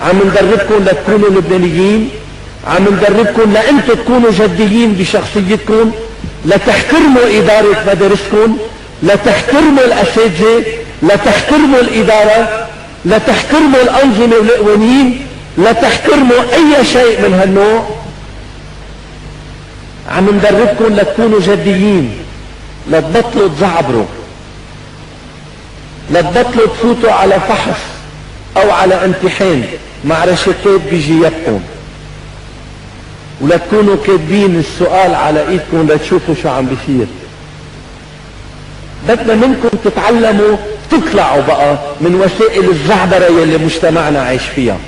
عم ندربكم لتكونوا لبنانيين، عم ندربكم لأنتم تكونوا جديين بشخصيتكم، لتحترموا إدارة مدارسكم، لتحترموا الأساتذة، لتحترموا الإدارة، لتحترموا الأنظمة والقوانين، لتحترموا أي شيء من هالنوع. عم ندربكم لتكونوا جديين، لتبطلوا تزعبروا، لتبطلوا تفوتوا على فحص أو على امتحان مع رشتات بجيبكم، ولتكونوا كاتبين السؤال على ايدكم لتشوفوا شو عم بيصير. بدنا منكم تتعلموا تطلعوا بقى من وسائل الزعبرة يلي مجتمعنا عايش فيها،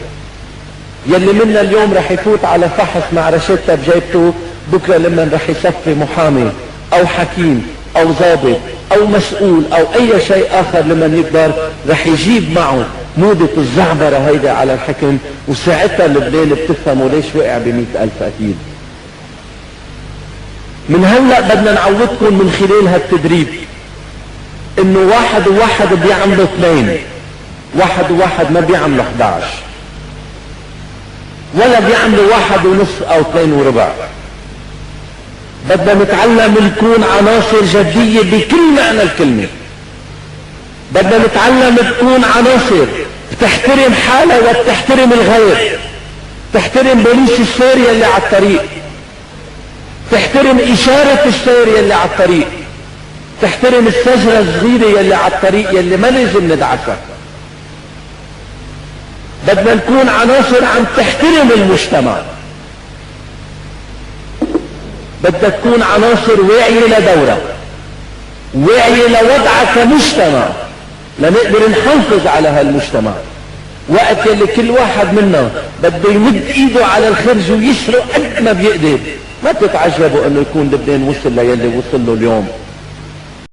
يلي منا اليوم رح يفوت على فحص مع رشتة بجيبته، بكرة لما رح يصفي محامي او حكيم او ضابط او مسؤول او اي شيء اخر لمن يقدر رح يجيب معه مودة الزعبرة هيدا على الحكم، وساعتها لبنان بتفهموا ليش وقع ب100,000 اكيد. من هلأ بدنا نعودكم من خلال هالتدريب انه 1 و1 بيعملوا 2، 1 و1 ما بيعملوا 11، ولا بيعملوا 1.5 او 2.25. بدنا نتعلم نكون عناصر جدية بكل معنى الكلمة. بدنا نتعلم تكون عناصر بتحترم حالها وبتحترم الغير، تحترم بوليس السير يلي على الطريق، تحترم إشارة السير يلي على الطريق، تحترم الشجرة الصغيرة يلي على الطريق يلي ما لازم ندعسها. بدنا نكون عناصر عم تحترم المجتمع. بدها تكون عناصر واعية لدورها، واعية لوضعها كمجتمع، لنقدر نحافظ على هالمجتمع. وقت يلي كل واحد منا بده يمد ايده على الخرج ويسرق قد ما بيقدر، ما تتعجبوا انه يكون لبنان وصل ليلي وصل له اليوم.